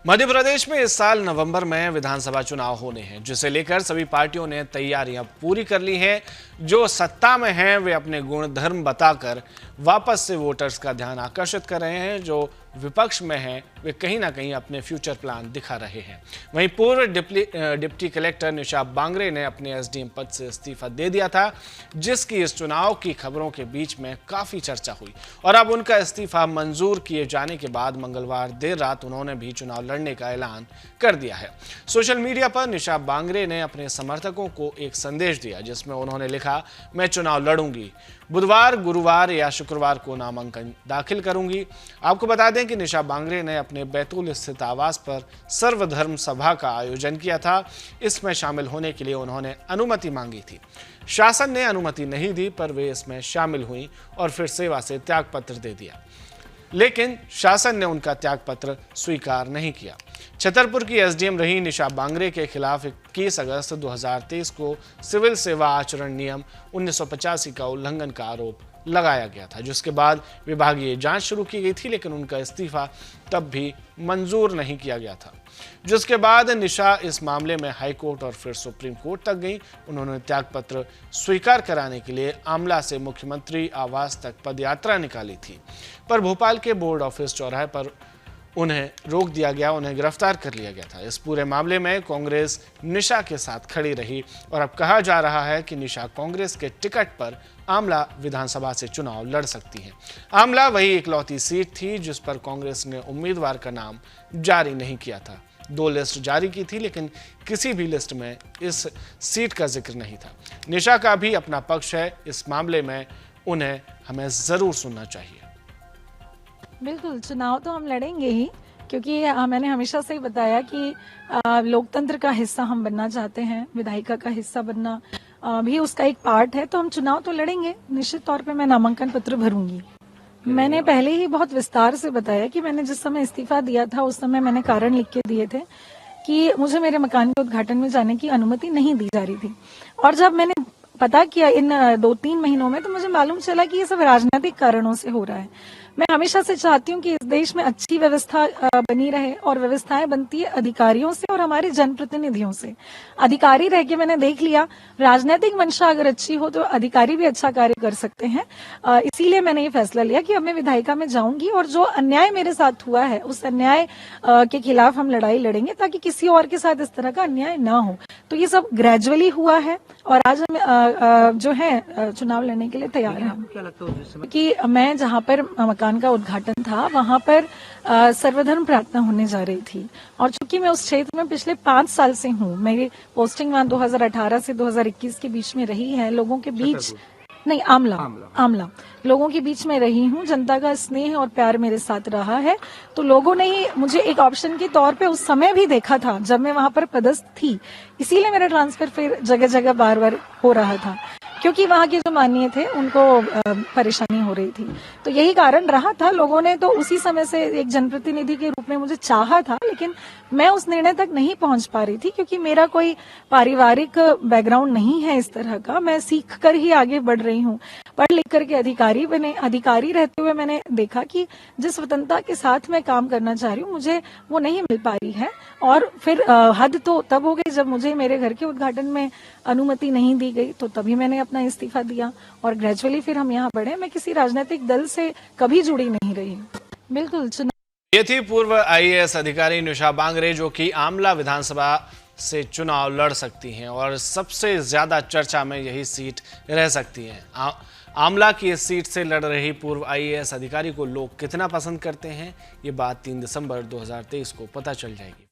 मध्य प्रदेश में इस साल नवंबर में विधानसभा चुनाव होने हैं, जिसे लेकर सभी पार्टियों ने तैयारियां पूरी कर ली हैं। जो सत्ता में हैं वे अपने गुण धर्म बताकर वापस से वोटर्स का ध्यान आकर्षित कर रहे हैं। जो विपक्ष में हैं वे कहीं ना कहीं अपने फ्यूचर प्लान दिखा रहे हैं। वहीं पूर्व डिप्टी कलेक्टर निशा बांगरे ने अपने एसडीएम पद से इस्तीफा दे दिया था, जिसकी इस चुनाव की खबरों के बीच में काफी चर्चा हुई और अब उनका इस्तीफा मंजूर किए जाने के बाद मंगलवार देर रात उन्होंने भी चुनाव लड़ने का ऐलान कर दिया है। सोशल मीडिया पर निशा बांगरे ने अपने समर्थकों को एक संदेश दिया, जिसमें उन्होंने लिखा, मैं चुनाव लड़ूंगी, बुधवार, गुरुवार या शुक्रवार को नामांकन दाखिल करूंगी। आपको बता दें कि निशा बांगरे ने अपने बैतूल स्थित आवास पर सर्वधर्म सभा का आयोजन किया था। इसमें शामिल होने के लिए उन्होंने अनुमति मांगी थी। शासन ने अनुमति नहीं दी, पर वे इसमें शामिल हुई और फिर सेवा से त्यागपत्र दे दिया, लेकिन शासन ने उनका त्यागपत्र स्वीकार नहीं किया। छतरपुर की एसडीएम रही निशा बांगरे के खिलाफ 21 अगस्त 2023 को सिविल सेवा आचरण नियम 1985 का उल्लंघन का आरोप लगाया गया था, जिसके बाद विभागीय जांच शुरू की गई थी, लेकिन उनका इस्तीफा तब भी मंजूर नहीं किया गया था। जिसके बाद निशा इस मामले में हाईकोर्ट और फिर सुप्रीम कोर्ट तक गई। उन्होंने त्यागपत्र स्वीकार कराने के लिए आमला से मुख्यमंत्री आवास तक पदयात्रा निकाली थी, पर भोपाल के बोर्ड ऑफिस चौराहे पर उन्हें रोक दिया गया, उन्हें गिरफ्तार कर लिया गया था। इस पूरे मामले में कांग्रेस निशा के साथ खड़ी रही और अब कहा जा रहा है कि निशा कांग्रेस के टिकट पर आमला विधानसभा से चुनाव लड़ सकती हैं। आमला वही इकलौती सीट थी जिस पर कांग्रेस ने उम्मीदवार का नाम जारी नहीं किया था। 2 लिस्ट जारी की थी, लेकिन किसी भी लिस्ट में इस सीट का जिक्र नहीं था। निशा का भी अपना पक्ष है। इस मामले में उन्हें हमें जरूर सुनना चाहिए। बिल्कुल, चुनाव तो हम लड़ेंगे ही, क्योंकि मैंने हमेशा से ही बताया कि लोकतंत्र का हिस्सा हम बनना चाहते हैं। विधायिका का हिस्सा बनना भी उसका एक पार्ट है, तो हम चुनाव तो लड़ेंगे। निश्चित तौर पे मैं नामांकन पत्र भरूंगी। मैंने पहले ही बहुत विस्तार से बताया कि मैंने जिस समय इस्तीफा दिया था उस समय मैंने कारण लिख के दिए थे कि मुझे मेरे मकान के उद्घाटन में जाने की अनुमति नहीं दी जा रही थी। और जब मैंने पता किया इन 2-3 महीनों में, तो मुझे मालूम चला कि ये सब राजनीतिक कारणों से हो रहा है। मैं हमेशा से चाहती हूँ कि इस देश में अच्छी व्यवस्था बनी रहे, और व्यवस्थाएं बनती है अधिकारियों से और हमारे जनप्रतिनिधियों से। अधिकारी रह के मैंने देख लिया, राजनीतिक मंशा अगर अच्छी हो तो अधिकारी भी अच्छा कार्य कर सकते हैं। इसीलिए मैंने ये फैसला लिया कि अब मैं विधायिका में जाऊंगी और जो अन्याय मेरे साथ हुआ है उस अन्याय के खिलाफ हम लड़ाई लड़ेंगे, ताकि किसी और के साथ इस तरह का अन्याय ना हो। तो ये सब ग्रेजुअली हुआ है और आज हम जो है चुनाव लड़ने के लिए तैयार हैं। क्या लगता है उस समय कि मैं जहाँ पर मकान का उद्घाटन था वहाँ पर सर्वधर्म प्रार्थना होने जा रही थी, और चूंकि मैं उस क्षेत्र में पिछले 5 साल से हूँ, मेरी पोस्टिंग वहाँ 2018 से 2021 के बीच में रही है। लोगों के बीच नहीं, आमला लोगों के बीच में रही हूँ। जनता का स्नेह और प्यार मेरे साथ रहा है, तो लोगों ने ही मुझे एक ऑप्शन के तौर पे उस समय भी देखा था जब मैं वहां पर पदस्थ थी। इसीलिए मेरा ट्रांसफर फिर जगह जगह बार बार हो रहा था, क्योंकि वहां के जो माननीय थे उनको परेशानी हो रही थी। तो यही कारण रहा था। लोगों ने तो उसी समय से एक जनप्रतिनिधि के रूप में मुझे चाहा था, लेकिन मैं उस निर्णय तक नहीं पहुंच पा रही थी, क्योंकि मेरा कोई पारिवारिक बैकग्राउंड नहीं है इस तरह का। मैं सीख कर ही आगे बढ़ रही हूँ, पढ़ लिख करके अधिकारी बने। अधिकारी रहते हुए मैंने देखा कि जिस स्वतंत्रता के साथ मैं काम करना चाह रही हूँ मुझे वो नहीं मिल पा रही है। और फिर हद तो तब हो गई जब मुझे मेरे घर के उद्घाटन में अनुमति नहीं दी गई, तो तभी मैंने अपना इस्तीफा दिया और ग्रेजुअली फिर हम यहाँ बढ़े। मैं किसी राजनीतिक दल से कभी जुड़ी नहीं रही। बिल्कुल। ये थी पूर्व आईएएस अधिकारी निशा बांगरे, जो कि आमला विधानसभा से चुनाव लड़ सकती हैं और सबसे ज्यादा चर्चा में यही सीट रह सकती है। आमला की इस सीट से लड़ रही पूर्व आईएएस अधिकारी को लोग कितना पसंद करते हैं, ये बात 3 दिसंबर 2023 को पता चल जाएगी।